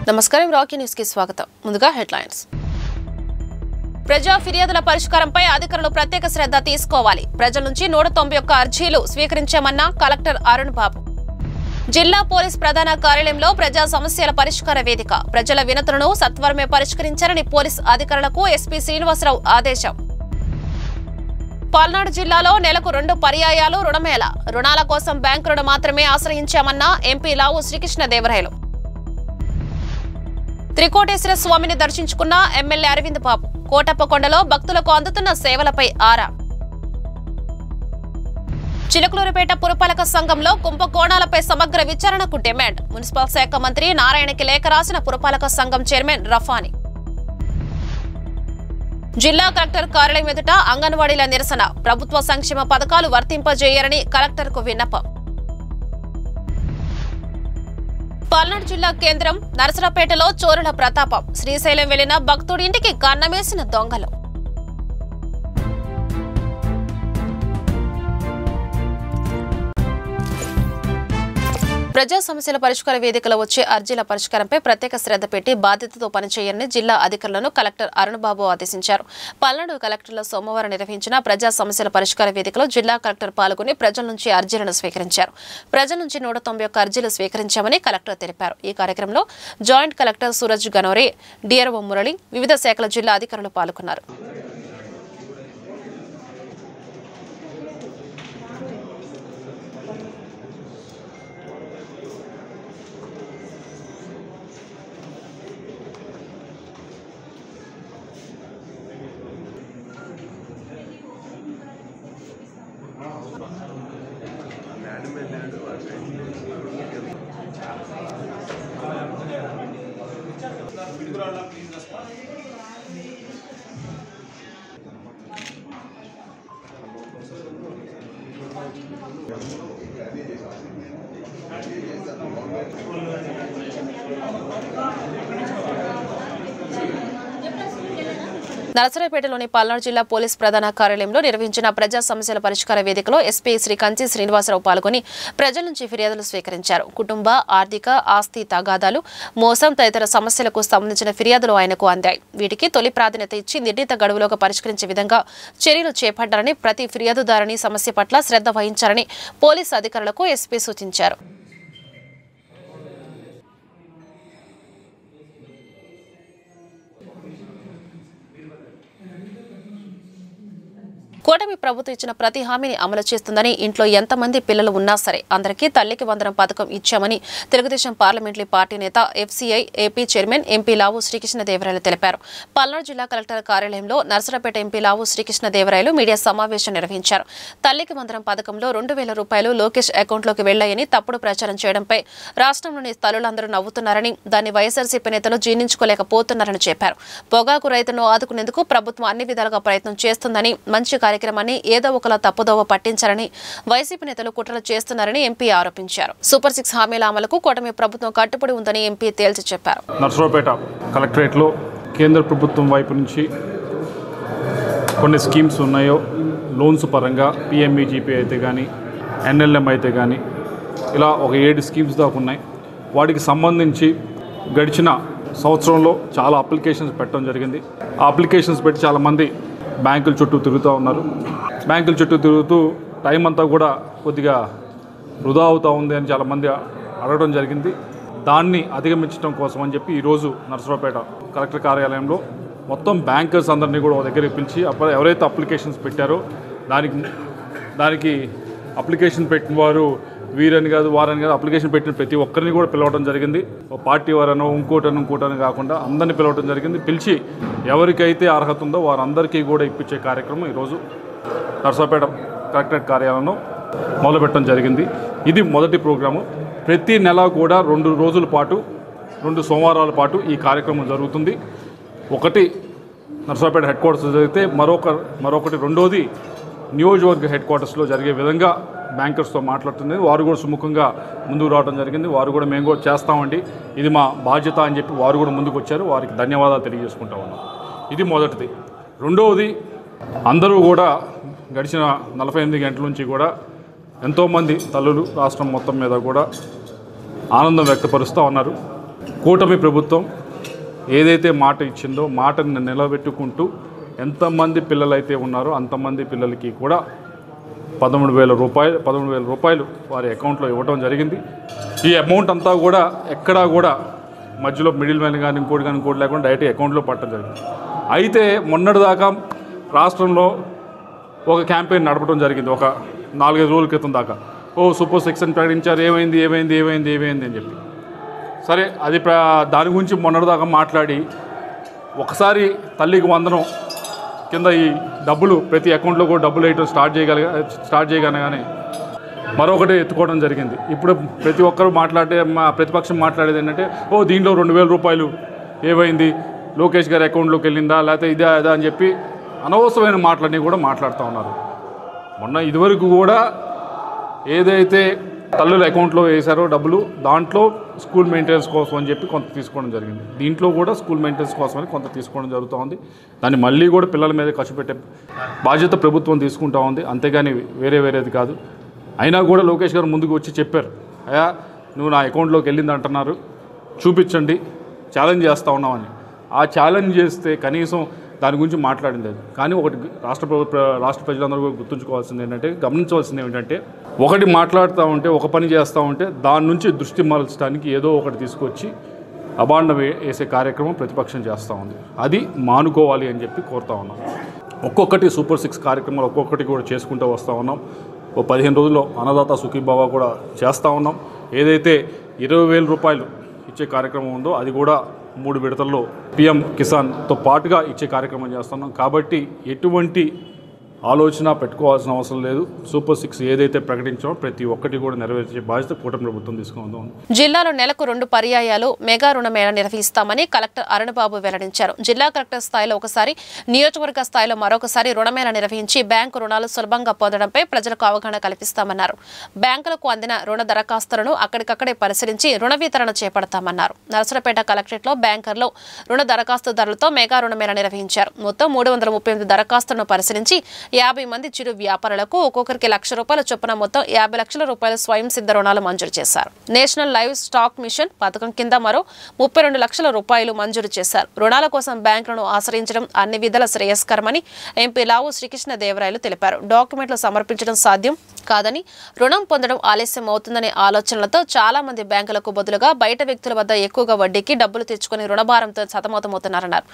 నమస్కారం Rocky news కి స్వాగతం. ముందుగా హెడ్లైన్స్. ప్రజా ఫిర్యాదుల పరిష్కారంపై అధికారులు ప్రత్యేక శ్రద్ధ తీసుకోవాలి. ప్రజల నుంచి 191 అర్జీలు స్వీకరించామన్న కలెక్టర్ అరుణ్ బాబు. జిల్లా పోలీస్ ప్రధాన కార్యాలయంలో ప్రజా సమస్యల పరిష్కార వేదిక. ప్రజల వినతులను సత్వరమే పరిష్కరించాలని పోలీస్ అధికారులకు ఎస్పీ శ్రీనివాసరావు ఆదేశం. పల్నాడు జిల్లాలో నెలకు 2 పర్యాయాలు రుణమేళ. రుణాల కోసం బ్యాంకులను మాత్రమే ఆశ్రయించామన్న ఎంపీ లావు శ్రీకృష్ణదేవరాయలు. త్రికోటేశ్వర స్వామిని దర్శించుకున్న ఎమ్మెల్యే అరవింద్ బాబు. కోటప్పకొండలో భక్తులకు అందుతున్న సేవలపై ఆరా. చిలకలూరుపేట పురపాలక సంఘంలో కుంభకోణాలపై సమగ్ర విచారణకు డిమాండ్. మున్సిపల్ శాఖ మంత్రి నారాయణకి లేఖ రాసిన పురపాలక సంఘం చైర్మన్ రఫాని. జిల్లా కలెక్టర్ కార్యాలయం ఎదుట అంగన్వాడీల నిరసన. ప్రభుత్వ సంక్షేమ పథకాలు వర్తింపజేయాలని కలెక్టర్కు విన్నపం. పల్నాడు జిల్లా కేంద్రం నరసరావుపేటలో చోరుల ప్రతాపం. శ్రీశైలం వెళ్లిన భక్తుడింటికి కన్నమేసిన దొంగలు. ప్రజా సమస్యల పరిష్కార వేదికలో వచ్చే అర్జీల పరిష్కారంపై ప్రత్యేక శ్రద్ధ పెట్టి బాధ్యతతో పనిచేయాలని జిల్లా అధికారులను కలెక్టర్ అరుణ్ బాబు ఆదేశించారు. పల్నాడు కలెక్టర్లో సోమవారం నిర్వహించిన ప్రజా సమస్యల పరిష్కార వేదికలో జిల్లా కలెక్టర్ పాల్గొని ప్రజల నుంచి అర్జీలను స్వీకరించారు. ప్రజల నుంచి 191 అర్జీలు స్వీకరించామని కలెక్టర్ తెలిపారు. ఈ కార్యక్రమంలో joint collector Suraj Ganore, DRO Murali, వివిధ శాఖల జిల్లా అధికారులు పాల్గొన్నారు. నరసరావుపేటలోని పల్నాడు జిల్లా పోలీస్ ప్రధాన కార్యాలయంలో నిర్వహించిన ప్రజా సమస్యల పరిష్కార వేదికలో ఎస్పీ శ్రీ కంచి శ్రీనివాసరావు పాల్గొని ప్రజల నుంచి ఫిర్యాదులు స్వీకరించారు. కుటుంబ, ఆర్థిక, ఆస్తి తగాదాలు, మోసం తదితర సమస్యలకు సంబంధించిన ఫిర్యాదులు ఆయనకు అందాయి. వీటికి తొలి ప్రాధాన్యత ఇచ్చి నిర్ణీత గడువులోగా పరిష్కరించే విధంగా చర్యలు చేపట్టాలని, ప్రతి ఫిర్యాదుదారుని సమస్య పట్ల శ్రద్ధ వహించాలని పోలీసు అధికారులకు ఎస్పీ సూచించారు. కూటమి ప్రభుత్వం ఇచ్చిన ప్రతి హామీని అమలు చేస్తుందని, ఇంట్లో ఎంతమంది పిల్లలు ఉన్నా సరే అందరికీ తల్లికి వందనం పథకం ఇచ్చామని తెలుగుదేశం పార్లమెంటరీ పార్టీ నేత ఎఫ్సీఐ ఏపీ చైర్మన్ ఎంపీ లావు శ్రీకృష్ణదేవరాయలు తెలిపారు. పల్నాడు జిల్లా కలెక్టర్ కార్యాలయంలో నరసరావుపేట ఎంపీ లావు శ్రీకృష్ణదేవరాయలు మీడియా సమావేశం నిర్వహించారు. తల్లికి వందనం పథకంలో 2,000 రూపాయలు లోకేష్ అకౌంట్లోకి వెళ్లాయని తప్పుడు ప్రచారం చేయడంపై రాష్ట్రంలోని తల్లులందరూ నవ్వుతున్నారని, దాన్ని వైఎస్ఆర్సీపీ నేతలు జీర్ణించుకోలేకపోతున్నారని చెప్పారు. పొగాకు రైతులను ఆదుకునేందుకు ప్రభుత్వం అన్ని విధాలుగా ప్రయత్నం చేస్తుందని, మంచి కార్యక్రమాన్ని ఏదో ఒకలా తప్పుదోవ పట్టించాలని వైసీపీ నేతలు కుట్రలు చేస్తున్నారని ఎంపీ ఆరోపించారు. సూపర్ 6 హామీల అమలుకు కూటమి ప్రభుత్వం కట్టుబడి ఉందని ఎంపీ తేల్చి చెప్పారు. నరసరావుపేట కలెక్టరేట్లో కేంద్ర ప్రభుత్వం వైపు నుంచి కొన్ని స్కీమ్స్ ఉన్నాయో, లోన్స్ పరంగా పిఎంఈజీపీ అయితే కానీ, ఎన్ఎల్ఎం అయితే కానీ, ఇలా ఒక 7 స్కీమ్స్ దాకా ఉన్నాయి. వాటికి సంబంధించి గడిచిన సంవత్సరంలో చాలా అప్లికేషన్స్ పెట్టడం జరిగింది. ఆ అప్లికేషన్స్ పెట్టి చాలామంది బ్యాంకుల చుట్టూ తిరుగుతూ ఉన్నారు. బ్యాంకుల చుట్టూ తిరుగుతూ టైం అంతా కూడా కొద్దిగా వృధా అవుతూ ఉంది అని చాలామంది అడగడం జరిగింది. దాన్ని అధిగమించడం కోసం అని చెప్పి ఈరోజు నరసరావుపేట కలెక్టర్ కార్యాలయంలో మొత్తం బ్యాంకర్స్ అందరినీ కూడా ఒక దగ్గరికి పిలిచి ఎవరైతే అప్లికేషన్స్ పెట్టారో దానికి అప్లికేషన్ పెట్టిన వారు వీరని కాదు, వారని కాదు, అప్లికేషన్ పెట్టిన ప్రతి ఒక్కరిని కూడా పిలవడం జరిగింది. ఒక పార్టీ వారనో ఇంకోటని కాకుండా అందరినీ పిలవడం జరిగింది. పిలిచి ఎవరికైతే అర్హత ఉందో వారందరికీ కూడా ఇప్పించే కార్యక్రమం ఈరోజు నరసరావుపేట కలెక్టరేట్ కార్యాలయంలో మొదలుపెట్టడం జరిగింది. ఇది మొదటి ప్రోగ్రాము. ప్రతి నెల కూడా 2 రోజుల పాటు, 2 సోమవారాల పాటు ఈ కార్యక్రమం జరుగుతుంది. ఒకటి నరసరావుపేట హెడ్ క్వార్టర్స్ జరిగితే మరొకటి రెండోది నియోజకవర్గ హెడ్ క్వార్టర్స్లో జరిగే విధంగా బ్యాంకర్స్తో మాట్లాడుతుంది. వారు కూడా సుముఖంగా ముందుకు రావడం జరిగింది. వారు కూడా మేము కూడా చేస్తామండి, ఇది మా బాధ్యత అని చెప్పి వారు కూడా ముందుకు వచ్చారు. వారికి ధన్యవాదాలు తెలియజేసుకుంటా ఉన్నాం. ఇది మొదటిది. రెండవది, అందరూ కూడా గడిచిన 48 గంటల నుంచి కూడా ఎంతోమంది తల్లులు రాష్ట్రం మొత్తం మీద కూడా ఆనందం వ్యక్తపరుస్తూ ఉన్నారు. కూటమి ప్రభుత్వం ఏదైతే మాట ఇచ్చిందో మాటను నిలబెట్టుకుంటూ ఎంతమంది పిల్లలు అయితే ఉన్నారో అంతమంది పిల్లలకి కూడా 13,000 రూపాయలు వారి అకౌంట్లో ఇవ్వడం జరిగింది. ఈ అమౌంట్ అంతా కూడా ఎక్కడా కూడా మధ్యలో మిడిల్ మ్యాన్ కానీ ఇంకోటి లేకుండా డైరెక్ట్ అకౌంట్లో పట్టడం జరిగింది. అయితే మొన్నటిదాకా రాష్ట్రంలో ఒక క్యాంపెయిన్ నడపడం జరిగింది. ఒక 4-5 రోజుల క్రితం దాకా సూపర్ 6 అని ప్రకటించారు. ఏమైంది అని చెప్పి సరే అది దాని గురించి మొన్నటిదాకా మాట్లాడి ఒకసారి తల్లికి వందనం కింద ఈ డబ్బులు ప్రతి అకౌంట్లో కూడా డబ్బులు వేయటం స్టార్ట్ చేయగానే మరొకటి ఎత్తుకోవడం జరిగింది. ఇప్పుడు ప్రతి ఒక్కరు ప్రతిపక్షం మాట్లాడేది ఏంటంటే దీంట్లో 2,000 రూపాయలు ఏమైంది, లోకేష్ గారి అకౌంట్లోకి వెళ్ళిందా, లేకపోతే ఇదే అదా అని చెప్పి అనవసరమైన మాటలన్నీ కూడా మాట్లాడుతూ ఉన్నారు. మొన్న ఇదివరకు కూడా ఏదైతే తల్లుల అకౌంట్లో వేశారో డబ్బులు దాంట్లో స్కూల్ మెయింటెనెన్స్ కోసం అని చెప్పి కొంత తీసుకోవడం జరిగింది. దీంట్లో కూడా స్కూల్ మెయింటెనెన్స్ కోసమని కొంత తీసుకోవడం జరుగుతూ ఉంది. దాన్ని మళ్ళీ కూడా పిల్లల మీద ఖర్చు పెట్టే బాధ్యత ప్రభుత్వం తీసుకుంటూ ఉంది, అంతేగాని వేరేది కాదు. అయినా కూడా లోకేష్ గారు ముందుకు వచ్చి చెప్పారు, అయ్యా నువ్వు నా అకౌంట్లోకి వెళ్ళింది అంటున్నారు, చూపించండి, ఛాలెంజ్ చేస్తూ ఉన్నామని. ఆ ఛాలెంజ్ చేస్తే కనీసం దాని గురించి మాట్లాడింది లేదు. కానీ ఒకటి రాష్ట్ర ప్రజలందరూ కూడా గుర్తుంచుకోవాల్సింది ఏంటంటే, గమనించవలసింది ఏమిటంటే, ఒకటి మాట్లాడుతూ ఉంటే ఒక పని చేస్తూ ఉంటే దాని నుంచి దృష్టి మరల్చడానికి ఏదో ఒకటి తీసుకొచ్చి అబాండం వేసే కార్యక్రమం ప్రతిపక్షం చేస్తూ ఉంది. అది మానుకోవాలి అని చెప్పి కోరుతా ఉన్నాం. ఒక్కొక్కటి సూపర్ 6 కార్యక్రమాలు ఒక్కొక్కటి కూడా చేసుకుంటూ వస్తూ ఉన్నాం. 15 రోజుల్లో అన్నదాత సుఖీభావ కూడా చేస్తూ ఉన్నాం. ఏదైతే 20,000 రూపాయలు ఇచ్చే కార్యక్రమం ఉందో అది కూడా 3 విడతల్లో PM కిసాన్తో పాటుగా ఇచ్చే కార్యక్రమం చేస్తున్నాం. కాబట్టి ఎటువంటి ఆలోచన పెట్టుకోవాల్సిన అవసరం లేదు. సూపర్ 6 ఏదైతే ప్రకటించామో ప్రతి ఒక్కటి కూడా నెరవేర్చే బాధ్యత కూటమి ప్రభుత్వం తీసుకుందాం. జిల్లాలో నెలకు 2 పర్యాయాలు మెగా రుణమేళ నిర్వహిస్తామని కలెక్టర్ అరుణబాబు వెల్లడించారు. జిల్లా కలెక్టర్ స్థాయిలో ఒకసారి, నియోజకవర్గ స్థాయిలో మరొకసారి రుణమేళ నిర్వహించి బ్యాంకు రుణాలు సులభంగా పొందడంపై ప్రజలకు అవగాహన కల్పిస్తామన్నారు. బ్యాంకులకు అందిన రుణ దరఖాస్తులను అక్కడికక్కడే పరిశీలించి రుణ వితరణ చేపడతామన్నారు. నరసరావుపేట కలెక్టరేట్లో బ్యాంకర్లు రుణ దరఖాస్తుదారులతో మెగా రుణమేళ నిర్వహించారు. మొత్తం 338 దరఖాస్తులను పరిశీలించి 50 మంది చిరు వ్యాపారులకు ఒక్కొక్కరికి ₹1,00,000 చొప్పున మొత్తం 50 లక్షల రూపాయల స్వయం సిద్ధ రుణాలు మంజూరు చేశారు. నేషనల్ లైవ్ స్టాక్ మిషన్ పథకం కింద మరో 32 లక్షల రూపాయలు మంజూరు చేశారు. రుణాల కోసం బ్యాంకులను ఆశ్రయించడం అన్ని విధాల శ్రేయస్కరమని ఎంపీ లావు శ్రీకృష్ణదేవరాయలు తెలిపారు. డాక్యుమెంట్లు సమర్పించడం సాధ్యం కాదని, రుణం పొందడం ఆలస్యం అవుతుందనే ఆలోచనలతో చాలా మంది బ్యాంకులకు బదులుగా బయట వ్యక్తుల వద్ద ఎక్కువగా వడ్డీకి డబ్బులు తెచ్చుకుని రుణభారంతో సతమతమవుతున్నారన్నారు.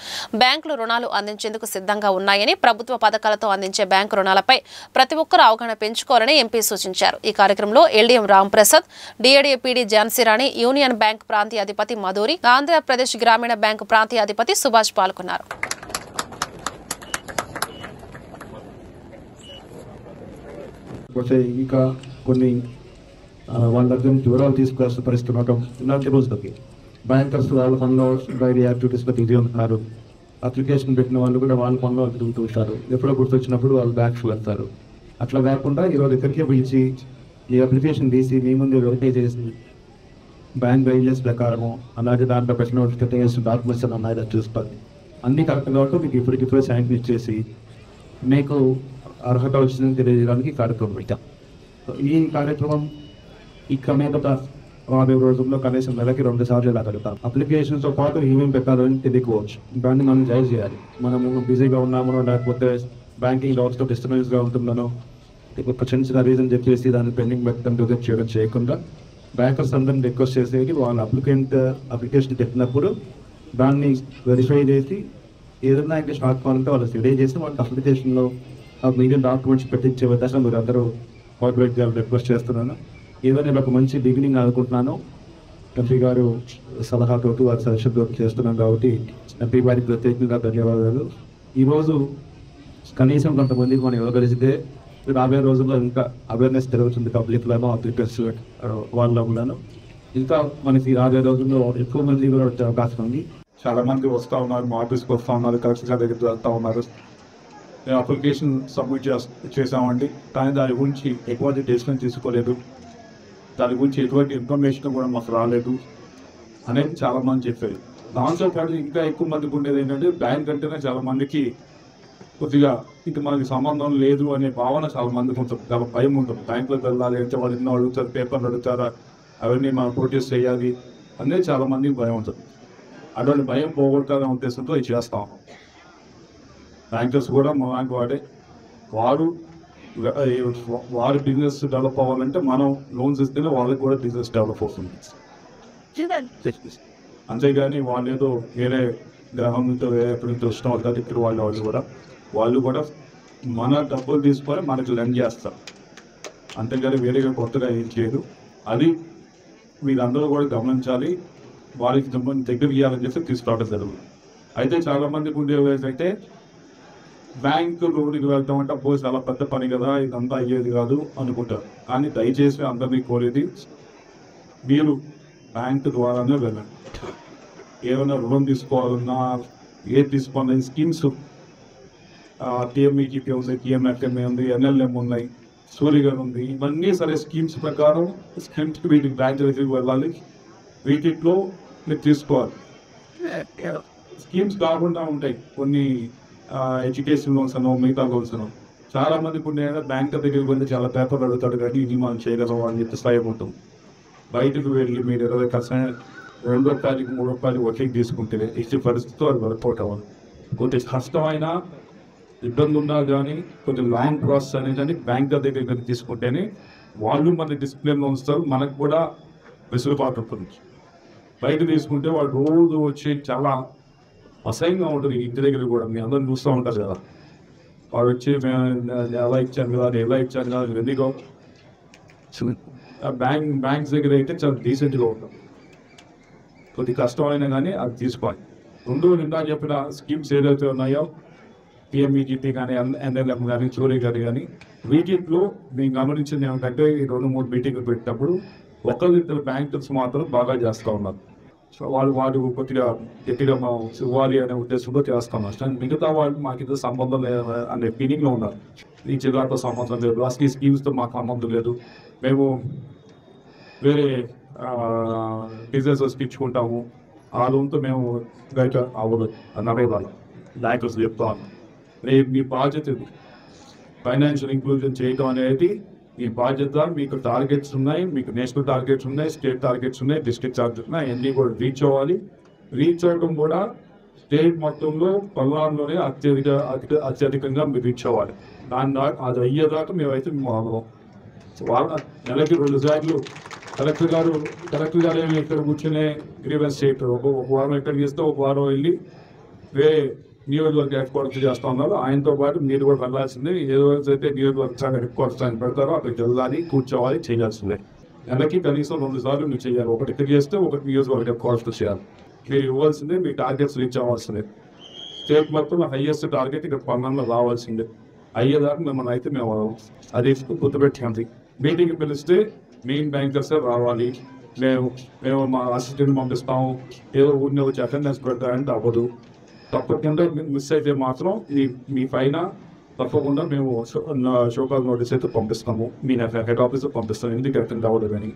బ్యాంకులు రుణాలు అందించేందుకు సిద్ధంగా ఉన్నాయని, ప్రభుత్వ పథకాలతో అందించే బ్యాంకు రుణాలపై ప్రతి ఒక్కరూ అవగాహన పెంచుకోవాలని ఎంపీ సూచించారు. ఈ కార్యక్రమంలో LDM Ramprasad, DADAPD Jhansirani, union bank ప్రాంతీయ అధిపతి మధురి, ఆంధ్రప్రదేశ్ గ్రామీణ బ్యాంకు ప్రాంతీయ అధిపతి సుభాష్ పాల్గొన్నారు. ఇంకా కొన్ని వాళ్ళ దగ్గర వివరాలు తీసుకురాల్సిన పరిస్థితి ఉండటం ఇలాంటి రోజులకి బ్యాంకర్స్ వాళ్ళ పనిలో డైరీ యాక్టివిటీస్లో బిజీ ఉంటున్నారు. అప్లికేషన్ పెట్టిన వాళ్ళు కూడా వాళ్ళ పనిలో తిరుగుతూ ఉంటారు. ఎప్పుడో గుర్తొచ్చినప్పుడు వాళ్ళు బ్యాంక్స్ వెళ్తారు. అట్లా కాకుండా ఈరోజు ఇక్కడికే పిలిచి ఈ అప్లికేషన్ తీసి మీ ముందు వెరిఫై చేసి బ్యాంక్ గైడ్లైన్స్ ప్రకారము అలాగే దాంట్లో పెట్టిన డాక్యుమెంట్స్ ఉన్నాయో చూసుకోండి. అన్నీ కరెక్ట్గా ఉంటే మీకు ఇప్పటికిప్పుడే శాంక్షన్ ఇచ్చేసి మీకు అర్హత వచ్చిందని తెలియజేయడానికి కార్యక్రమం పెట్టాం. ఈ కార్యక్రమం ఇక మీదట 50 రోజుల్లో కనీసం నెలకి 2 సార్లు కలుగుతాం. అప్లికేషన్తో పాటు ఏమేమి పెట్టాలని తెలియకపోవచ్చు. దాన్ని మనం జైజ్ చేయాలి. మనము బిజీగా ఉన్నామనో లేకపోతే బ్యాంకింగ్ లాస్తో డిస్టర్బెన్స్గా ఉంటుందనో ఒక చిన్న చిన్న రీజన్ చెప్పేసి దాన్ని పెండింగ్ పెట్టడం రిజెక్ట్ చేయడం చేయకుండా బ్యాంకర్స్ అందరిని రిక్వెస్ట్ చేసేది వాళ్ళ అప్లికేషన్ పెట్టినప్పుడు దాన్ని వెరిఫై చేసి ఏదైనా ఇంకా షార్ట్ ఫాల్ ఉంటే వాళ్ళు స్టడీ చేసి వాళ్ళకి అప్లికేషన్లో మీడియం డాక్యుమెంట్స్ పెట్టించే విధానం మీరు అందరూ కార్పొరేట్గా రిక్వెస్ట్ చేస్తున్నాను. ఏదైనా ఒక మంచి బిగినింగ్ అనుకుంటున్నాను. ఎంపీ గారు సలహాతో వారి సజెషన్తో చేస్తున్నాను కాబట్టి ఎంపీ గారికి ప్రత్యేకంగా ధన్యవాదాలు. ఈరోజు కనీసం కొంతమందికి మనం ఇవ్వగలిగితే రాబోయే రోజుల్లో ఇంకా అవేర్నెస్ జరుగుతుంది. పబ్లిక్లోనో అప్లికెన్స్ వాళ్ళలో ఉన్నాను. ఇంకా మనకి రాబోయే రోజుల్లో ఎక్కువ మంది కూడా వచ్చే అవకాశం ఉంది. చాలా మంది వస్తూ ఉన్నారు, మా ఆఫీస్కి వస్తూ ఉన్నారు, కలెక్టర్ గారి దగ్గరికి వెళ్తూ ఉన్నారు. మేము అప్లికేషన్ సబ్మిట్ చేసామండి, కానీ దాని గురించి ఎటువంటి డెసిషన్ తీసుకోలేదు, దాని గురించి ఎటువంటి ఇన్ఫర్మేషన్ కూడా మాకు రాలేదు అనేది చాలామంది చెప్పారు. దాంతో పాటు ఇంకా ఎక్కువ మందికి ఉండేది ఏంటంటే బ్యాంక్ అంటేనే చాలామందికి కొద్దిగా ఇంకా మనకి సంబంధం లేదు అనే భావన చాలా మందికి ఉంటుంది, చాలా భయం ఉంటుంది. బ్యాంకులోకి వెళ్ళాలి అంటే వాళ్ళు ఎన్నో అడుగుతారు, పేపర్లు అడుగుతారా, అవన్నీ మనం ప్రొడ్యూస్ చేయాలి, అనేది చాలామందికి భయం ఉంటుంది. అటువంటి భయం పోగొట్టాలనే ఉద్దేశంతో ఇది చేస్తాం. బ్యాంకర్స్ కూడా మా బ్యాంక్ వారి బిజినెస్ డెవలప్ అవ్వాలంటే మనం లోన్స్ ఇస్తేనే వాళ్ళకి కూడా బిజినెస్ డెవలప్ అవుతుంది. అంతేగాని వాళ్ళు ఏదో వేరే గ్రహం నుంచో వేరే ఎక్కడి నుంచి వచ్చిన వాళ్ళ ఇక్కడ వాళ్ళు కూడా మన డబ్బులు తీసుకొని మనకి లెండ్ చేస్తారు. అంతేగాని వేరేగా కొత్తగా ఏం చేయదు. అది మీరందరూ కూడా గమనించాలి. వాళ్ళకి దగ్గర ఇవ్వాలని చెప్పి తీసుకురావడం జరుగుతుంది. అయితే చాలామందికి ఉండేది అయితే బ్యాంకు లోన్కి వెళ్తాం అంటే అబ్బో చాలా పెద్ద పని కదా, ఇదంతా అయ్యేది కాదు అనుకుంటారు. కానీ దయచేసి అందరినీ కోరేది మీరు బ్యాంకు ద్వారానే వెళ్ళండి. ఏమైనా రుణం తీసుకోవాలన్నా ఏది తీసుకోవాలన్నా స్కీమ్స్ టీఎంఈజీపీ ఉంది, టీఎంఎఫ్ఎంఏ ఉంది, ఎన్ఎల్ఎం ఉన్నాయి, సూర్యగర్ ఉంది. ఇవన్నీ సరే స్కీమ్స్ ప్రకారం వీటికి బ్యాంక్ దగ్గరికి వెళ్ళాలి. వీటిలో మీరు తీసుకోవాలి. స్కీమ్స్ కాకుండా ఉంటాయి కొన్ని ఎడ్యుకేషన్ లోన్స్ అనో మిగతా లోన్స్ అనో. చాలామంది కొన్ని బ్యాంక్ దగ్గరికి వెళ్ళి చాలా పేపర్లు అడుగుతాడు కానీ ఇది మనం చేయగలము అని చెప్పి భయం ఉంటుంది. బయటకు వెళ్ళి మీరు 20% ₹2, ₹3 వడ్డీకి తీసుకుంటే ఇచ్చే పరిస్థితితో అది వర్కౌట్ అవ్వాలి. కొద్దిగా కష్టమైనా ఇబ్బంది ఉన్నా కానీ కొంచెం లాంగ్ ప్రాసెస్ అనేది బ్యాంక్ దగ్గరికి తీసుకుంటేనే వాళ్ళు మన డిసిప్లిన్లో ఉంచుతారు. మనకు కూడా వెసులుబాటు ఉంటుంది. బయట తీసుకుంటే వాళ్ళు రోజు వచ్చి చాలా అసహ్యంగా ఉంటుంది. ఇంటి దగ్గర కూడా మీ అందరూ చూస్తూ ఉంటారు కదా, వాడు వచ్చి ఎలా ఇచ్చాను కదా ఎందుకో. బ్యాంక్స్ దగ్గర అయితే చాలా డీసెంట్గా ఉంటాం. కొద్ది కష్టమైనా కానీ అది తీసుకోవాలి. నిండా చెప్పిన స్కీమ్స్ ఏదైతే ఉన్నాయో పిఎంఈజీపీ కానీ ఎన్ఎల్ఎం కానీ సూర్యగర్ కానీ వీటిలో మేము గమనించింది ఏమిటంటే ఈ 2-3 మీటింగ్లు పెట్టినప్పుడు ఒకరిద్దరు బ్యాంకర్స్ మాత్రం బాగా చేస్తూ ఉన్నారు. సో వాళ్ళు కొద్దిగా గట్టిగా మనం ఇవ్వాలి అనే ఉద్దేశంతో చేస్తాం. మిగతా వాళ్ళు మాకు ఇది సంబంధం లేదు అనే ఫీలింగ్లో ఉన్నారు. ఈ జిల్లాతో సంబంధం లేదు, అసలు ఈ స్కీమ్స్తో మాకు సంబంధం లేదు, మేము వేరే బిజినెస్ ఇచ్చుకుంటాము, ఆ లోన్తో మేము బయట అవ్వదు అన్నవే వాళ్ళు బ్యాంకర్స్ చెప్తాను. మీ బాధ్యత ఇది. ఫైనాన్షియల్ ఇంక్లూజన్ చేయడం అనేది మీ బాధ్యత. మీకు టార్గెట్స్ ఉన్నాయి, మీకు నేషనల్ టార్గెట్స్ ఉన్నాయి, స్టేట్ టార్గెట్స్ ఉన్నాయి, డిస్ట్రిక్ట్ టార్గెట్స్ ఉన్నాయి. అన్నీ కూడా రీచ్ అవ్వాలి. రీచ్ అవ్వడం కూడా స్టేట్ మొత్తంలో పల్నాడులోనే అత్యధికంగా మీరు రీచ్ అవ్వాలి. అది అయ్యేదాకా మేమైతే వాళ్ళ నెలకి 2 సార్లు కలెక్టర్ గారు ఏమి ఇక్కడ కూర్చునే గ్రీవెన్స్ చేయటం. ఒక వారం ఎక్కడ చేస్తే ఒక వారం వెళ్ళి వేరే నియోజకవర్గ హెడ్ క్వార్టర్స్ చేస్తూ ఉన్నారు. ఆయనతో పాటు మీరు కూడా వెళ్ళాల్సిందే. ఏదో అయితే నియోజకవర్గ హెడ్ క్వార్టర్స్ ఆయన పెడతారో అక్కడికి వెళ్ళాలి, కూర్చోవాలి, చేయాల్సిందే. నెలకి కనీసం 2 సార్లు మీరు చేయాలి. ఒకటి ఇక్కడ చేస్తే ఒకటి నియోజకవర్గ హెడ్ క్వార్టర్స్ చేయాలి. మీరు ఇవ్వాల్సిందే, మీ టార్గెట్స్ రీచ్ అవ్వాల్సిందే. స్టేట్ మొత్తం హైయెస్ట్ టార్గెట్ ఇక్కడ పల్నాడులో రావాల్సిందే. అయ్యేదాకా మిమ్మల్ని అయితే మేము అది గుర్తుపెట్టింది. మీటింగ్కి పిలిస్తే మెయిన్ బ్యాంకర్సే రావాలి. మేము మా అసిస్టెంట్ పంపిస్తాము, ఏదో ఊరిని వచ్చి అటెండెన్స్ పెడతారంటే అవ్వదు. తప్పకుండా మిస్ అయితే మాత్రం మీ పైన తప్పకుండా మేము షోకాల్ నోటీస్ అయితే పంపిస్తాము. మీ హెడ్ ఆఫీస్కి పంపిస్తాము, ఎందుకు అటెండ్ అవ్వదు అని.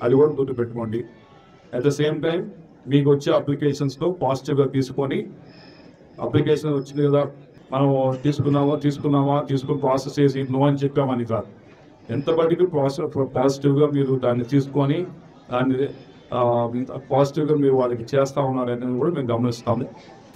అది కూడా గుర్తు పెట్టుకోండి. అట్ ద సేమ్ టైం మీకు వచ్చే అప్లికేషన్స్లో పాజిటివ్గా తీసుకొని, అప్లికేషన్ వచ్చింది కదా మనం తీసుకుని ప్రాసెస్ చేసి నో అని చెప్పామని కాదు. ఎంత బట్టికి పాజిటివ్గా మీరు దాన్ని తీసుకొని దాన్ని పాజిటివ్గా మీరు వాళ్ళకి చేస్తూ ఉన్నారనేది కూడా మేము గమనిస్తాము.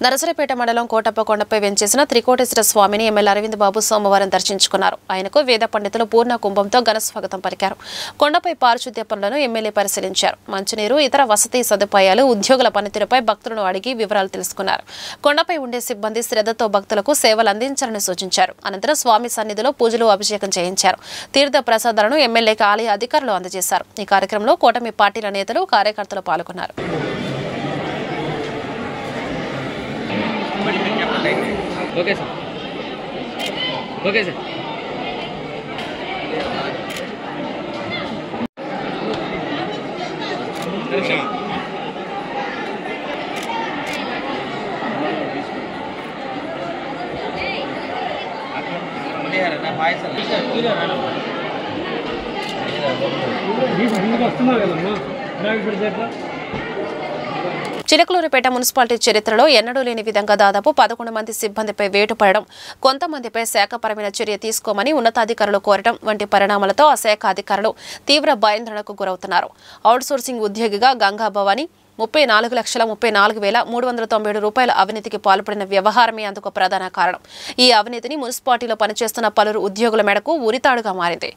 నరసరావుపేట మండలం కోటప్పకొండపై వెంచేసిన త్రికోటేశ్వర స్వామిని ఎమ్మెల్యే అరవింద్ బాబు సోమవారం దర్శించుకున్నారు. ఆయనకు వేద పండితులు పూర్ణ కుంభంతో ఘన స్వాగతం పలికారు. కొండపై పారిశుద్ధ్య పనులను ఎమ్మెల్యే పరిశీలించారు. మంచినీరు, ఇతర వసతి సదుపాయాలు, ఉద్యోగుల పనితీరుపై భక్తులను అడిగి వివరాలు తెలుసుకున్నారు. కొండపై ఉండే సిబ్బంది శ్రద్ధతో భక్తులకు సేవలు అందించాలని సూచించారు. అనంతరం స్వామి సన్నిధిలో పూజలు, అభిషేకం చేయించారు. తీర్థ ప్రసాదాలను ఎమ్మెల్యేకి ఆలయ అధికారులు అందజేశారు. ఈ కార్యక్రమంలో కూటమి పార్టీల నేతలు, కార్యకర్తలు పాల్గొన్నారు. Okay sir, okay sir. వస్తున్నారు కదమ్మా. చిలకలూరుపేట మున్సిపాలిటీ చరిత్రలో ఎన్నడూ లేని విధంగా దాదాపు 11 మంది సిబ్బందిపై వేటు పడడం, కొంతమందిపై శాఖపరమైన చర్య తీసుకోమని ఉన్నతాధికారులు కోరడం వంటి పరిణామాలతో ఆ శాఖ అధికారులు తీవ్ర భయాందోళనకు గురవుతున్నారు. అవుట్సోర్సింగ్ ఉద్యోగిగా గంగా భవాని 34,34,397 రూపాయల అవినీతికి పాల్పడిన వ్యవహారమే అందుకు ప్రధాన కారణం. ఈ అవినీతిని మున్సిపాలిటీలో పనిచేస్తున్న పలువురు ఉద్యోగుల మేడకు ఉరితాడుగా మారింది.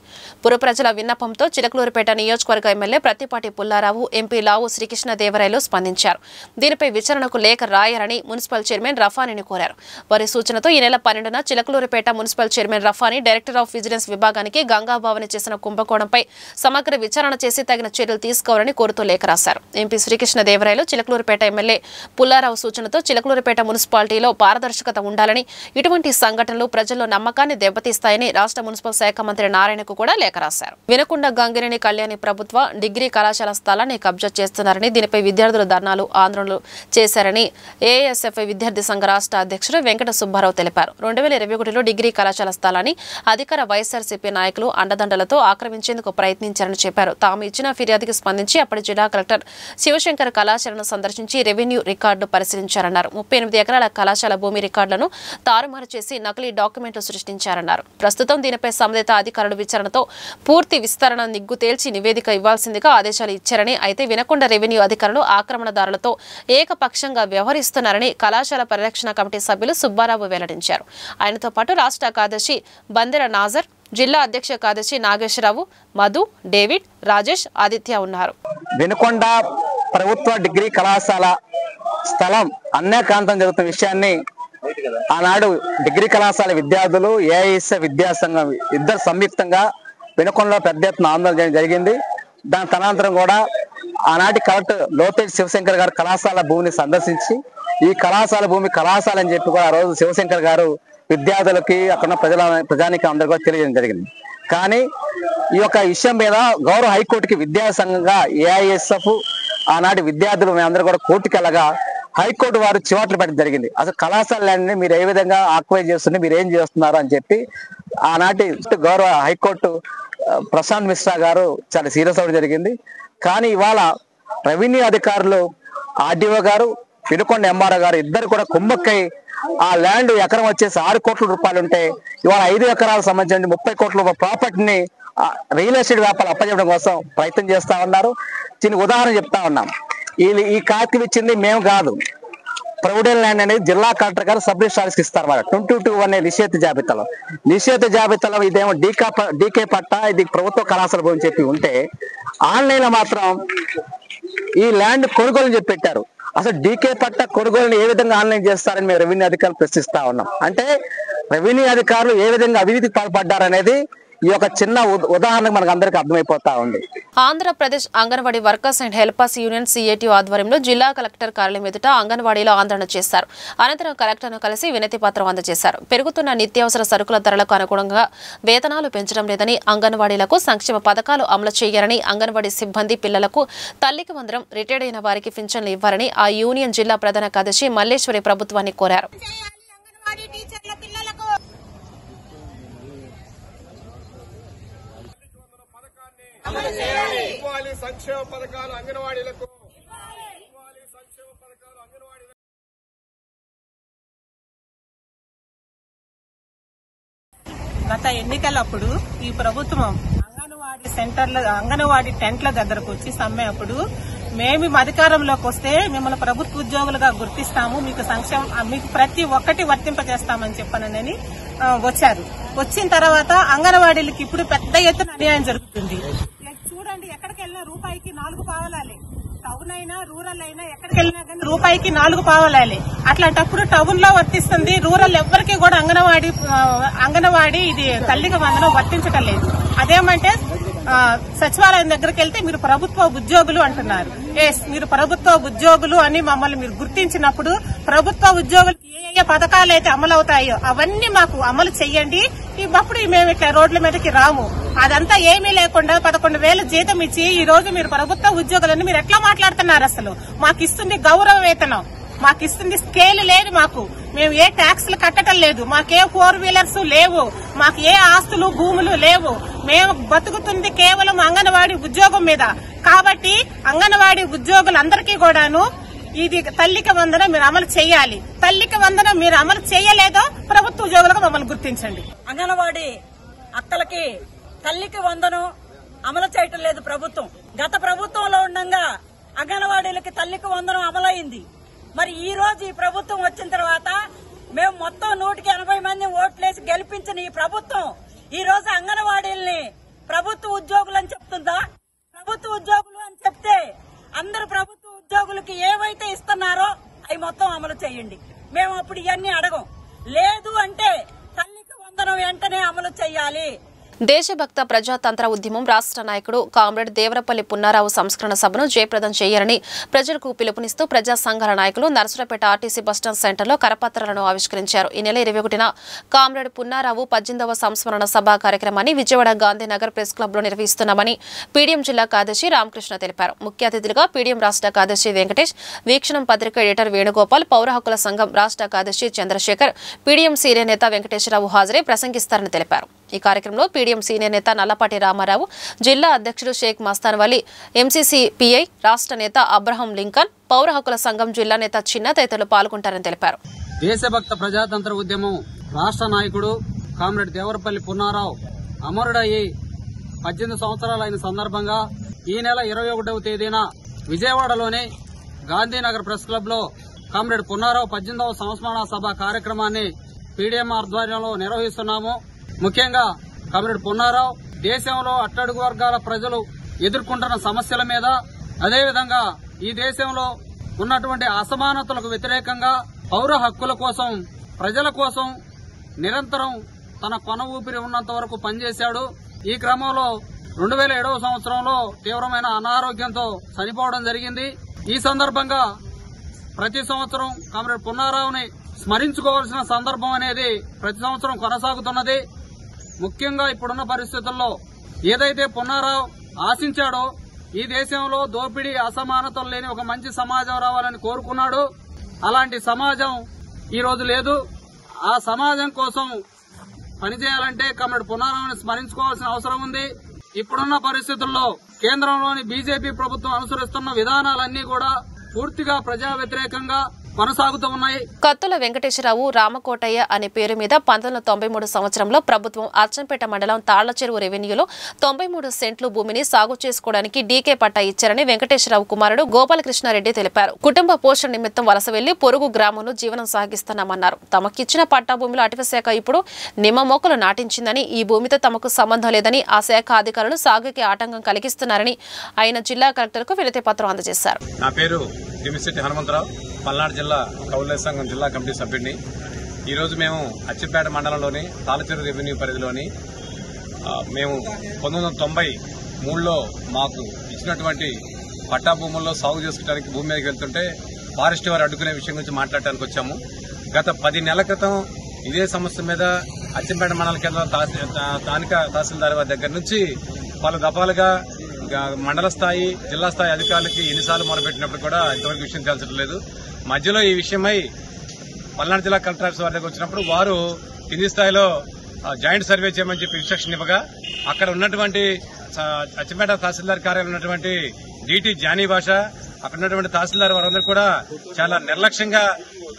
పుర ప్రజల విన్నపంతో చిలకలూరిపేట నియోజకవర్గ ఎమ్మెల్యే ప్రత్తిపాటి పుల్లారావు, ఎంపీ లావు శ్రీకృష్ణదేవరాయలు స్పందించారు. దీనిపై విచారణకు లేఖ రాయాలని మున్సిపల్ చైర్మన్ రఫానీని కోరారు. వారి సూచనతో ఈ నెల 12న Chilakaluripet municipal chairman Rafani director of vigilance విభాగానికి గంగాభావని చేసిన కుంభకోణంపై సమగ్ర విచారణ చేసి తగిన చర్యలు తీసుకోవాలని కోరుతూ లేఖ రాశారు. ఎంపీ శ్రీకృష్ణదేవరాయలు చిలకలూరిపేట ఎమ్మెల్యే పుల్లారావు సూచనతో చిలకలూరిపేట మున్సిపాలిటీలో పారదర్శకత ఉండాలని, ఇటువంటి సంఘటనలు ప్రజల్లో నమ్మకాన్ని దెబ్బతీస్తాయని రాష్ట్ర మున్సిపల్ శాఖ మంత్రి నారాయణకు కూడా లేఖ రాశారు. వినకొండ గంగినేని కళ్యాణి ప్రభుత్వ డిగ్రీ కళాశాల స్థలాన్ని కబ్జా చేస్తున్నారని, దీనిపై విద్యార్థులు ధర్నాలు, ఆందోళనలు చేశారని ఏఎస్ఎఫ్ఐ విద్యార్థి సంఘ రాష్ట్ర అధ్యక్షుడు వెంకట సుబ్బారావు తెలిపారు. 2021లో డిగ్రీ కళాశాల స్థలాన్ని అధికార వైఎస్ఆర్సీపీ నాయకులు అండదండలతో ఆక్రమించేందుకు ప్రయత్నించారని చెప్పారు. తాము ఇచ్చిన ఫిర్యాదుకి స్పందించి అప్పటి జిల్లా కలెక్టర్ శివశంకర్ కళాశాలను సందర్శించి రెవెన్యూ రికార్డు పరిశీలించారన్నారు. 38 ఎకరాల కళాశాల భూమి రికార్డులను తారుమారు చేసి నకిలీ డాక్యుమెంట్లు సృష్టించారన్నారు. ప్రస్తుతం దీనిపై సంబంధిత అధికారులు విచారణతో పూర్తి విస్తరణ నిగ్గు తేల్చి నివేదిక ఇవ్వాల్సిందిగా ఆదేశాలు ఇచ్చారని, అయితే వినకొండ రెవెన్యూ అధికారులు ఆక్రమణదారులతో ఏకపక్షంగా వ్యవహరిస్తున్నారని కళాశాల పరిరక్షణ కమిటీ సభ్యులు సుబ్బారావు వెల్లడించారు. ఆయనతో పాటు రాష్ట్ర కార్యదర్శి బందెర నాజర్, జిల్లా అధ్యక్ష కార్యదర్శి నాగేశ్వరరావు, మధు, డేవిడ్, రాజేష్, ఆదిత్య ఉన్నారు. వినకొండ ప్రభుత్వ డిగ్రీ కళాశాల స్థలం అన్యాక్రాంతం జరుగుతున్న విషయాన్ని ఆనాడు డిగ్రీ కళాశాల విద్యార్థులు, ఏఐఎస్ఎఫ్ విద్యాసంఘం ఇద్దరు సంయుక్తంగా వినకొండలో పెద్ద ఎత్తున ఆందోళన చేయడం జరిగింది. దాని తదనంతరం కూడా ఆనాటి కలెక్టర్ లోతేటి శివశంకర్ గారు కళాశాల భూమిని సందర్శించి ఈ కళాశాల భూమి కళాశాల అని చెప్పి కూడా ఆ రోజు శివశంకర్ గారు విద్యార్థులకి అక్కడ ప్రజానికి అందరికీ కూడా తెలియజేయడం జరిగింది. కానీ ఈ యొక్క విషయం మీద గౌరవ హైకోర్టుకి విద్యాసంఘంగా ఏఐఎస్ఎఫ్ ఆనాటి విద్యార్థులు మేమందరూ కూడా కోర్టుకి వెళ్ళగా హైకోర్టు వారు చివాట్లు పెట్టడం జరిగింది. అసలు కళాశాల ల్యాండ్ని మీరు ఏ విధంగా ఆక్వై చేస్తున్నారు, మీరు ఏం చేస్తున్నారు అని చెప్పి ఆనాటి గౌరవ హైకోర్టు ప్రశాంత్ మిశ్రా గారు చాలా సీరియస్ అవ్వడం జరిగింది. కానీ ఇవాళ రెవెన్యూ అధికారులు, ఆర్డీఓ గారు, వినుకొండ ఎంఆర్ఓ గారు ఇద్దరు కూడా కుమ్మక్కై ఆ ల్యాండ్ ఎకరం వచ్చేసి 6 కోట్ల రూపాయలు ఉంటే ఇవాళ 5 ఎకరాలకు సంబంధించిన 30 కోట్ల రూపాయల ప్రాపర్టీని రియల్ ఎస్టేట్ వ్యాపారం అప్పచెప్పడం కోసం ప్రయత్నం చేస్తా ఉన్నారు. దీనికి ఉదాహరణ చెప్తా ఉన్నాం. ఈ కార్యక్రమం ఇచ్చింది మేము కాదు, ప్రొవిడెంట్ ల్యాండ్ అనేది జిల్లా కలెక్టర్ గారు సబ్ రిజిస్టర్ ఆఫీస్కి ఇస్తారు. 22 అనే నిషేధ జాబితాలో ఇదేమో డీకే పట్టా, ఇది ప్రభుత్వ కళాశాల భూమి చెప్పి ఉంటే ఆన్లైన్ లో మాత్రం ఈ ల్యాండ్ కొనుగోలు చెప్పి పెట్టారు. అసలు డీకే పట్టా కొనుగోలుని ఏ విధంగా ఆన్లైన్ చేస్తారని మేము రెవెన్యూ అధికారులు ప్రశ్నిస్తా ఉన్నాం. అంటే రెవెన్యూ అధికారులు ఏ విధంగా అవినీతికి పాల్పడ్డారనేది ఈ యొక్క చిన్న ఉదాహరణ మనకు అందరికీ అర్థమైపోతా ఉంది. Andhra Pradesh anganwadi workers and helpers union CIT ఆధ్వర్యంలో జిల్లా కలెక్టర్ కార్యాలయం ఎదుట అంగన్వాడీలో ఆందోళన చేశారు. అనంతరం కలెక్టర్ను కలిసి వినతి పత్రం అందజేశారు. పెరుగుతున్న నిత్యావసర సరుకుల ధరలకు అనుగుణంగా వేతనాలు పెంచడం లేదని, అంగన్వాడీలకు సంక్షేమ పథకాలు అమలు చేయాలని, అంగన్వాడీ సిబ్బంది పిల్లలకు తల్లికి వందనం, రిటైర్డ్ అయిన వారికి పింఛన్లు ఇవ్వాలని ఆ యూనియన్ జిల్లా ప్రధాన కార్యదర్శి మల్లేశ్వరి ప్రభుత్వాన్ని కోరారు. గత ఎన్నికలప్పుడు ఈ ప్రభుత్వం అంగన్వాడీ సెంటర్ల, అంగన్వాడీ టెంట్ల దగ్గరకు వచ్చి సమ్మె అప్పుడు మేము అధికారంలోకి వస్తే మిమ్మల్ని ప్రభుత్వ ఉద్యోగులుగా గుర్తిస్తాము, మీకు సంక్షేమం, మీకు ప్రతి ఒక్కటి వర్తింపజేస్తామని చెప్పనని వచ్చారు. వచ్చిన తర్వాత అంగన్వాడీలకి ఇప్పుడు పెద్ద ఎత్తున అన్యాయం జరుగుతుంది. చూడండి, ఎక్కడికి వెళ్ళినా రూపాయికి 4 పావలాలే. టౌన్ అయినా రూరల్ అయినా ఎక్కడికి వెళ్ళినా కానీ రూపాయికి 4 పావలాలే. అట్లాంటప్పుడు టౌన్ లో వర్తిస్తుంది, రూరల్ ఎవరికి కూడా అంగన్వాడీ ఇది తల్లికి వందనం వర్తించటం లేదు. అదేమంటే సచివాలయం దగ్గరికి వెళ్తే మీరు ప్రభుత్వ ఉద్యోగులు అంటున్నారు. మీరు ప్రభుత్వ ఉద్యోగులు అని మమ్మల్ని మీరు గుర్తించినప్పుడు ప్రభుత్వ ఉద్యోగులకి ఏ పథకాలు అయితే అమలు అవుతాయో అవన్నీ మాకు అమలు చెయ్యండి. అప్పుడు మేము ఇట్లా రోడ్ల మీదకి రాము. అదంతా ఏమీ లేకుండా 11,000 జీతం ఇచ్చి ఈ రోజు మీరు ప్రభుత్వ ఉద్యోగులని మీరు ఎట్లా మాట్లాడుతున్నారు? అసలు మాకు ఇస్తుంది గౌరవ వేతనం, మాకు ఇస్తుంది స్కేల్ లేదు. మేము ఏ ట్యాక్స్లు కట్టడం లేదు, మాకే 4 వీలర్స్ లేవు, మాకు ఏ ఆస్తులు భూములు లేవు. మేము బతుకుతుంది కేవలం అంగన్వాడీ ఉద్యోగం మీద. కాబట్టి అంగన్వాడీ ఉద్యోగులందరికీ కూడాను ఇది తల్లికి వందనం మీరు అమలు చేయాలి. తల్లికి వందనం మీరు అమలు చేయలేదో ప్రభుత్వ ఉద్యోగులకు మమ్మల్ని గుర్తించండి. అంగన్వాడీ అక్కలకి తల్లికి వందనం అమలు చేయటం లేదు ప్రభుత్వం. గత ప్రభుత్వంలో ఉండగా అంగన్వాడీలకి తల్లికి వందనం అమలైంది. మరి ఈ రోజు ఈ ప్రభుత్వం వచ్చిన తర్వాత మేము మొత్తం 180 మంది ఓట్లేసి గెలిపించిన ఈ ప్రభుత్వం ఈ రోజు అంగన్వాడీల్ని ప్రభుత్వ ఉద్యోగులు అని చెప్తుందా? ప్రభుత్వ ఉద్యోగులు అని చెప్తే అందరు ప్రభుత్వ ఉద్యోగులకి ఏవైతే ఇస్తున్నారో అవి మొత్తం అమలు చేయండి. మేము అప్పుడు ఇవన్నీ అడగం. లేదు అంటే తల్లికి వందనం వెంటనే అమలు చేయాలి. దేశభక్త ప్రజాతంత్ర ఉద్యమం రాష్ట్ర నాయకుడు కామ్రేడ్ దేవరపల్లి పున్నారావు సంస్కరణ సభను జయప్రదం చేయాలని ప్రజలకు పిలుపునిస్తూ ప్రజా సంఘాల నాయకులు నర్సరావుపేట ఆర్టీసీ బస్టాండ్ సెంటర్లో కరపత్రాలను ఆవిష్కరించారు. ఈ నెల 21న కామ్రేడ్ పున్నారావు 18వ సంస్మరణ సభ కార్యక్రమాన్ని విజయవాడ గాంధీనగర్ ప్రెస్ క్లబ్లో నిర్వహిస్తున్నామని పీడీఎం జిల్లా కార్యదర్శి రామకృష్ణ తెలిపారు. ముఖ్య అతిథులుగా పీడీఎం రాష్ట్ర కార్యదర్శి వెంకటేష్, వీక్షణం పత్రిక ఎడిటర్ వేణుగోపాల్, పౌర హక్కుల సంఘం రాష్ట్ర కార్యదర్శి చంద్రశేఖర్, పీడీఎం సీనియర్ నేత వెంకటేశ్వరరావు హాజరై ప్రసంగిస్తారని తెలిపారు. ఈ కార్యక్రమంలో పీడీఎం సీనియర్ నేత నల్లపాటి రామారావు, జిల్లా అధ్యక్షుడు షేక్ మస్తాన్ వలి, ఎంసీసీ పీఐ రాష్ట్ర నేత అబ్రహం లింకన్, పౌర హక్కుల సంఘం జిల్లా నేత చిన్న తదితరులు పాల్గొంటారని తెలిపారు. దేశభక్త ప్రజాతంత్ర ఉద్యమం రాష్ట్ర నాయకుడు కామ్రేడ్ దేవరపల్లి పున్నారావు అమరుడయ్యి 18 సంవత్సరాలైన సందర్భంగా ఈ నెల 21వ తేదీన విజయవాడలోని గాంధీనగర్ ప్రెస్ క్లబ్ లో కామ్రేడ్ పున్నారావు 18వ సంస్మరణ సభ కార్యక్రమాన్ని పీడీఎం ఆధ్వర్యంలో నిర్వహిస్తున్నాము. ముఖ్యంగా కామ్రేడ్ పున్నారావు దేశంలో అట్టడుగు వర్గాల ప్రజలు ఎదుర్కొంటున్న సమస్యల మీద, అదేవిధంగా ఈ దేశంలో ఉన్నటువంటి అసమానతలకు వ్యతిరేకంగా పౌర హక్కుల కోసం, ప్రజల కోసం నిరంతరం తన కొన ఊపిరి ఉన్నంత వరకు పనిచేశాడు. ఈ క్రమంలో 2007వ సంవత్సరంలో తీవ్రమైన అనారోగ్యంతో చనిపోవడం జరిగింది. ఈ సందర్భంగా ప్రతి సంవత్సరం కామ్రేడ్ పున్నారావుని స్మరించుకోవాల్సిన సందర్భం అనేది ప్రతి సంవత్సరం కొనసాగుతున్నది. ముఖ్యంగా ఇప్పుడున్న పరిస్థితుల్లో ఏదైతే పున్నారావు ఆశించాడో ఈ దేశంలో దోపిడీ, అసమానతలు లేని ఒక మంచి సమాజం రావాలని కోరుకున్నాడు. అలాంటి సమాజం ఈ రోజు లేదు. ఆ సమాజం కోసం పనిచేయాలంటే కామ్రేడ్ పున్నారావుని స్మరించుకోవాల్సిన అవసరం ఉంది. ఇప్పుడున్న పరిస్థితుల్లో కేంద్రంలోని బీజేపీ ప్రభుత్వం అనుసరిస్తున్న విధానాలన్నీ కూడా పూర్తిగా ప్రజా వ్యతిరేకంగా కొనసాగుతూ ఉన్నాయి. కత్తుల వెంకటేశ్వరరావు రామకోటయ్య అనే పేరు మీద 1993 సంవత్సరంలో ప్రభుత్వం అచ్చంపేట మండలం తాళ్ల చెరువు రెవెన్యూలో 93 సెంట్లు భూమిని సాగు చేసుకోవడానికి డీకే పట్టా ఇచ్చారని వెంకటేశ్వరరావు కుమారుడు గోపాలకృష్ణారెడ్డి తెలిపారు. కుటుంబ పోషణ నిమిత్తం వలస వెళ్లి పొరుగు గ్రామంలో జీవనం సాగిస్తున్నామన్నారు. తమకిచ్చిన పట్టా భూమిలో అటవీశాఖ ఇప్పుడు నిమ్మ మొక్కలు నాటించిందని, ఈ భూమితో తమకు సంబంధం లేదని ఆ శాఖ అధికారులు సాగుకి ఆటంకం కలిగిస్తున్నారని ఆయన జిల్లా కలెక్టర్కు వినతి పత్రం అందజేశారు. నా పేరు దిమిశెట్టి హనుమంతరావు, పల్నాడు జిల్లా కౌలుల సంఘం జిల్లా కమిటీ సభ్యుడిని. ఈరోజు మేము అచ్చంపేట మండలంలోని తాళచెరువు రెవెన్యూ పరిధిలోని మేము 1993లో మాకు ఇచ్చినటువంటి పట్టా భూముల్లో సాగు చేసుకోవడానికి భూమి మీదకి వెళ్తుంటే ఫారెస్ట్ వారు అడ్డుకునే విషయం గురించి మాట్లాడటానికి వచ్చాము. గత 10 నెలల క్రితం ఇదే సమస్య మీద అచ్చంపేట మండల కేంద్రం స్థానిక తహసీల్దార్ వారి దగ్గర నుంచి పలు దఫాలుగా మండల స్థాయి, జిల్లా స్థాయి అధికారులకి ఎన్నిసార్లు మొదలుపెట్టినప్పుడు కూడా ఇంతవరకు విషయం తెలిసడం లేదు. మధ్యలో ఈ విషయమై పల్నాడు జిల్లా కలెక్టర్ ఆఫీస్ వారి దగ్గర వచ్చినప్పుడు వారు కింది స్థాయిలో జాయింట్ సర్వే చేయమని చెప్పి ఇన్స్ట్రక్షన్ ఇవ్వగా అక్కడ ఉన్నటువంటి అచ్చంపేట తహసీల్దార్ కార్యాలయం ఉన్నటువంటి డిటి జానీ భాష, అక్కడ ఉన్నటువంటి తహసీల్దార్ వారందరూ కూడా చాలా నిర్లక్ష్యంగా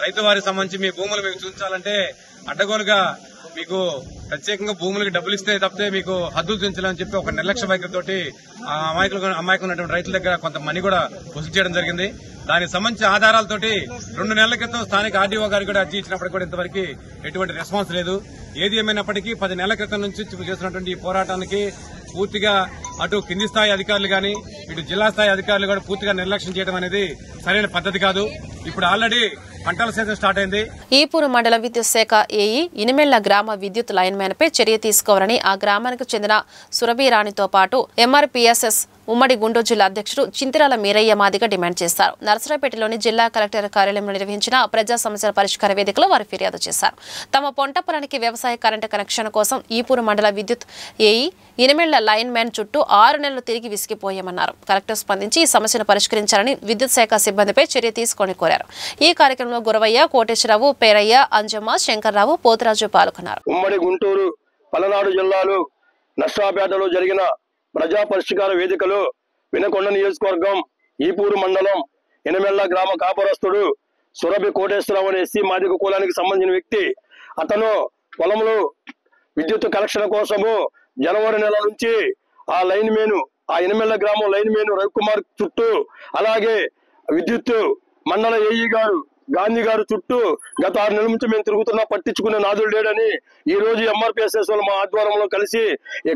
రైతు వారికి సంబంధించి మీ భూములు మీకు చూపించాలంటే అడ్డగోలుగా మీకు ప్రత్యేకంగా భూములకి డబ్బులు ఇస్తే తప్పితే మీకు హద్దులు చూపించాలని చెప్పి ఒక నిర్లక్ష్య వైఖరితోటి అమాయకున్నటువంటి రైతుల దగ్గర కొంత మనీ కూడా వసూలు చేయడం జరిగింది. దానికి సంబంధించిన ఆధారాలతోటి 2 నెలల క్రితం స్థానిక ఆర్డీఓ గారికి కూడా అర్జీ ఇచ్చినప్పటికీ కూడా ఇంతవరకు ఎటువంటి రెస్పాన్స్ లేదు. ఏది ఏమైనప్పటికీ 10 నెలల క్రితం నుంచి చేస్తున్నటువంటి ఈ పోరాటానికి పూర్తిగా అటు కింది స్థాయి అధికారులు గాని, ఇటు జిల్లా స్థాయి అధికారులు కూడా పూర్తిగా నిర్లక్ష్యం చేయడం అనేది సరైన పద్ధతి కాదు. ఇప్పుడు ఆల్రెడీ పంటల సీజన్ స్టార్ట్ అయింది. ఈపూరు మండల విద్యుత్ శాఖ ఏఈ ఇనిమెళ్ల గ్రామ విద్యుత్ లైన్ మ్యాన్ పై చర్య తీసుకోవాలని ఆ గ్రామానికి చెందిన సురభిరాణితో పాటు ఎంఆర్పీఎస్ఎస్ ఉమ్మడి గుంటూరు జిల్లా అధ్యక్షుడు చింతిరాల మీరయ్య మాదిగ డిమాండ్ చేశారు. నర్సరావుపేటలోని జిల్లా కలెక్టర్ కార్యాలయంలో నిర్వహించిన ప్రజా సమస్యల పరిష్కార వేదికలో వారు ఫిర్యాదు చేశారు. తమ పొంట పొలానికి వ్యవసాయ కరెంటు కనెక్షన్ కోసం ఈపూరు మండల విద్యుత్ ఏఈ ఇనిమెళ్ల లైన్ మ్యాన్ చుట్టూ 6 నెలలు తిరిగి విసిగిపోయామన్నారు. కలెక్టర్ స్పందించి ఈ సమస్యను పరిష్కరించాలని విద్యుత్ శాఖ సిబ్బందిపై చర్య తీసుకొని కోరారు. ఈ కార్యక్రమంలో గురవయ్య, కోటేశ్వరరావు, పేరయ్య, అంజమ్మ, శంకర్రావు, పోతురాజు పాల్గొన్నారు. ఉమ్మడి గుంటూరు, పల్నాడు జిల్లాలు నర్సరావుపేటలో జరిగిన ప్రజా పరిష్కార వేదికలో వినకొండ నియోజకవర్గం ఈపూరు మండలం ఎనమెళ్ల గ్రామ కాపురస్తుడు సురభి కోటేశ్వరరావు అనే ఎస్సీ మాదిగ కులానికి సంబంధించిన వ్యక్తి. అతను పొలంలో విద్యుత్ కనెక్షన్ కోసము జనవరి నెల నుంచి ఆ లైన్ మేను ఆ ఇనమెల్ల గ్రామం లైన్ మెయిన్ రవికుమార్ చుట్టూ, అలాగే విద్యుత్ మండల ఏఈ గారు గాంధీ గారు చుట్టూ గత 6 నెలల నుంచి మేము తిరుగుతున్నా పట్టించుకునే నాదుడు లేడని ఈ రోజు ఎంఆర్పిఎస్ఎస్ మా ఆధ్వర్యంలో కలిసి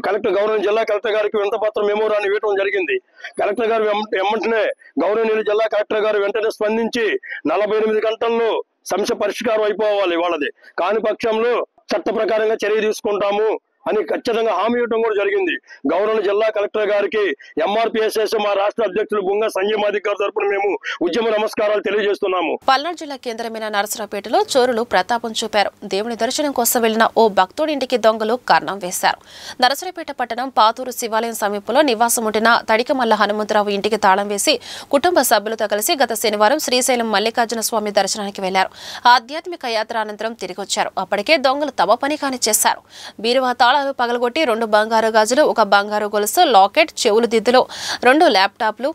కలెక్టర్ గవర్నర్ జిల్లా కలెక్టర్ గారికి వినతిపత్రం మెమోరాన్ని ఇవ్వడం జరిగింది. కలెక్టర్ గారు వెంటనే గౌరవనీయులు జిల్లా కలెక్టర్ గారు వెంటనే స్పందించి 48 గంటల్లో సమస్య పరిష్కారం అయిపోవాలి వాళ్ళది, కాని పక్షంలో చట్ట ప్రకారంగా చర్య తీసుకుంటాము అని ఖచ్చితంగా హామీ ఇవ్వడం కూడా జరిగింది. గవర్నర్ జిల్లా కలెక్టర్ గారికి ఎంఆర్పిఎస్ఎస్ మా రాష్ట్ర అధ్యక్షులు బుంగ సంజయ్ మాదిక్ గారి తరపున మేము ఉద్యమ నమస్కారాలు తెలియజేస్తున్నాము. పల్నాడు జిల్లా కేంద్రమైన నరసరావుపేటలో చోరులు ప్రతాపం చూపారు. దేవుని దర్శనం కోసం వెళ్లిన ఓ భక్తుడింటికి దొంగలు కర్ణం వేశారు. నరసరావుపేట పట్టణం పాతూరు శివాలయం సమీపంలో నివాసం ఉంటున్న తడికమల్ల హనుమంతరావు ఇంటికి తాళం వేసి కుటుంబ సభ్యులతో కలిసి గత శనివారం శ్రీశైలం మల్లికార్జున స్వామి దర్శనానికి వెళ్లారు. ఆధ్యాత్మిక యాత్ర అనంతరం తిరిగి వచ్చారు. అప్పటికే దొంగలు తమ పని కాని చేశారు. బీరువా తాళాలు పగలగొట్టి 2 బంగారు గాజులు, 1 బంగారు గొలుసు, లాకెట్, చెవులు దిద్దులు, 2 ల్యాప్టాప్లు,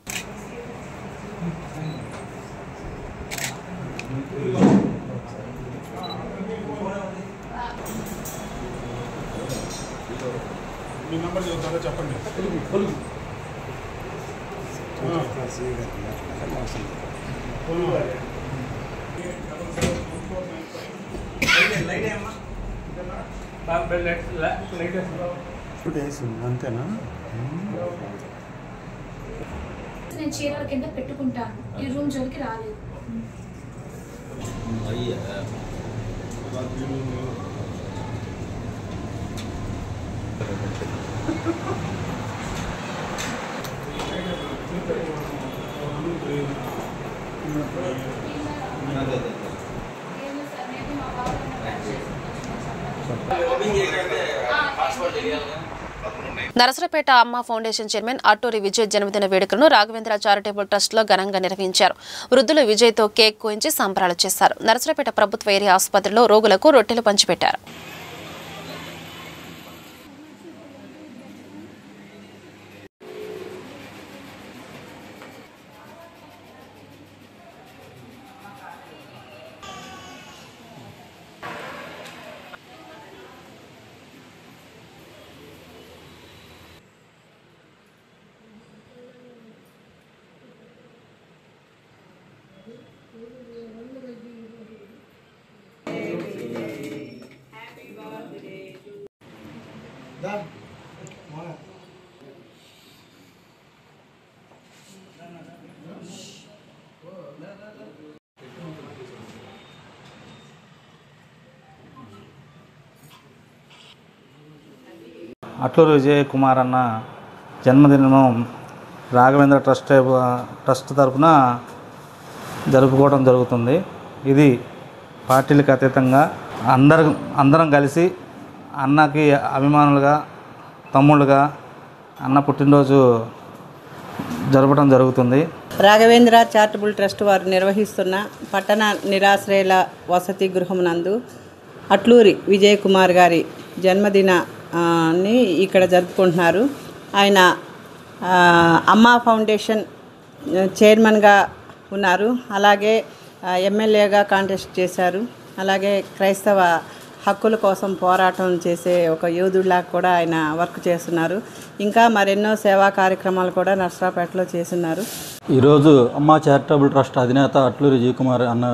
అంతేనా? నేను చీరల కింద పెట్టుకుంటాను. ఈ రూమ్ జోలికి రాలేదు. నరసరావుపేట అమ్మ ఫౌండేషన్ చైర్మన్ అట్టూరి విజయ్ జన్మదిన వేడుకలను రాఘవేంద్ర చారిటబుల్ ట్రస్ట్ లో ఘనంగా నిర్వహించారు. వృద్ధులు విజయ్ తో కేక్ కోయించి సంబరాలు చేశారు. నరసరావుపేట ప్రభుత్వ ఏరియా ఆసుపత్రిలో రోగులకు రొట్టెలు పంచిపెట్టారు. అట్లూరి విజయ్ కుమార్ అన్న జన్మదినం రాఘవేంద్ర ట్రస్ట్ తరఫున జరుపుకోవడం జరుగుతుంది. ఇది పార్టీలకు అతీతంగా అందరం కలిసి అన్నకి అభిమానులుగా, తమ్ముళ్ళుగా అన్న పుట్టినరోజు జరపడం జరుగుతుంది. రాఘవేంద్ర చారిటబుల్ ట్రస్ట్ వారు నిర్వహిస్తున్న పట్టణ నిరాశ్రయుల వసతి గృహం నందు అట్లూరి విజయ్ కుమార్ గారి జన్మదినాన్ని ఇక్కడ జరుపుకుంటున్నారు. ఆయన అమ్మ ఫౌండేషన్ చైర్మన్గా ఉన్నారు. అలాగే ఎమ్మెల్యేగా కాంటెస్ట్ చేశారు. అలాగే క్రైస్తవ హక్కుల కోసం పోరాటం చేసే ఒక యోధుడిలా కూడా ఆయన వర్క్ చేస్తున్నారు. ఇంకా మరెన్నో సేవా కార్యక్రమాలు కూడా నర్సరావుపేటలో చేస్తున్నారు. ఈరోజు అమ్మ చారిటబుల్ ట్రస్ట్ అధినేత అట్లూరి విజయ్ కుమార్ అన్న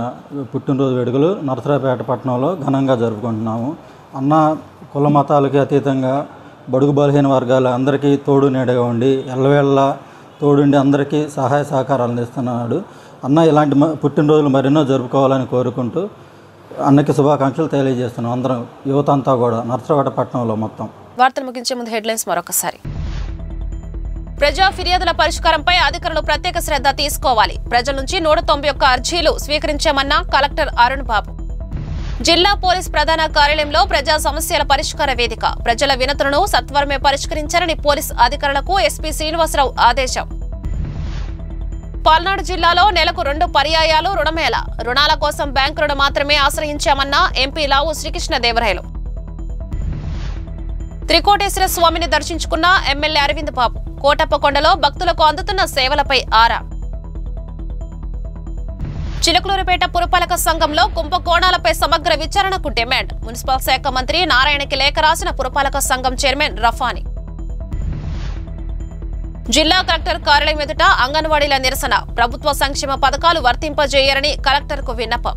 పుట్టినరోజు వేడుకలు నర్సరావుపేట పట్టణంలో ఘనంగా జరుపుకుంటున్నాము. అన్న కుల మతాలకి అతీతంగా బడుగు బలహీన వర్గాల అందరికీ తోడు నీడగా ఉండి ఎల్లవేళ్ళ తోడుండి అందరికీ సహాయ సహకారాలు అందిస్తున్నాడు. అన్న ఇలాంటి పుట్టినరోజులు మరెన్నో జరుపుకోవాలని కోరుకుంటూ అన్నకి శుభాకాంక్షలు తెలియజేస్తున్నాం. అందరం యువత అంతా కూడా నర్సరావుపేట పట్టణంలో మొత్తం. వార్తలు ముగించే ముందు హెడ్లైన్స్ మరొకసారి. ప్రజా ఫిర్యాదుల పరిష్కారంపై అధికారులు ప్రత్యేక శ్రద్ధ తీసుకోవాలి. ప్రజల నుంచి 191 అర్జీలు స్వీకరించామన్న కలెక్టర్ అరుణ్ బాబు. జిల్లా పోలీస్ ప్రధాన కార్యాలయంలో ప్రజా సమస్యల పరిష్కార వేదిక. ప్రజల వినతులను సత్వరమే పరిష్కరించాలని పోలీస్ అధికారులకు ఎస్పీ శ్రీనివాసరావు ఆదేశం. పల్నాడు జిల్లాలో నెలకు 2 పర్యాయాలు రుణమేళ. రుణాల కోసం బ్యాంకులను మాత్రమే ఆశ్రయించామన్న ఎంపీ లావు శ్రీకృష్ణదేవరాయలు. త్రికోటేశ్వర స్వామిని దర్శించుకున్న ఎమ్మెల్యే అరవింద్ బాబు. కోటప్పకొండలో భక్తులకు అందుతున్న సేవలపై ఆరా. చిలకలూరుపేట పురపాలక సంఘంలో కుంభకోణాలపై సమగ్ర విచారణకు డిమాండ్. మున్సిపల్ శాఖ మంత్రి నారాయణకి లేఖ రాసిన పురపాలక సంఘం చైర్మన్ రఫాని. జిల్లా కలెక్టర్ కార్యాలయం ఎదుట అంగన్వాడీల నిరసన. ప్రభుత్వ సంక్షేమ పథకాలు వర్తింపజేయాలని కలెక్టర్కు విన్నపం.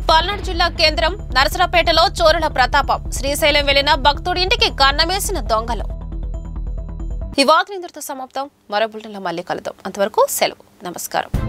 పల్నాడు జిల్లా కేంద్రం నరసరాపేటలో చోరుల ప్రతాపం. శ్రీశైలం వెళ్లిన భక్తుడి ఇంటికి కన్నమేసిన దొంగలు. ఈ వార్త ఇంతటితో సమాప్తం. మరో బులెటిన్లో మళ్ళీ కలుద్దాం. అంతవరకు సెలవు. నమస్కారం.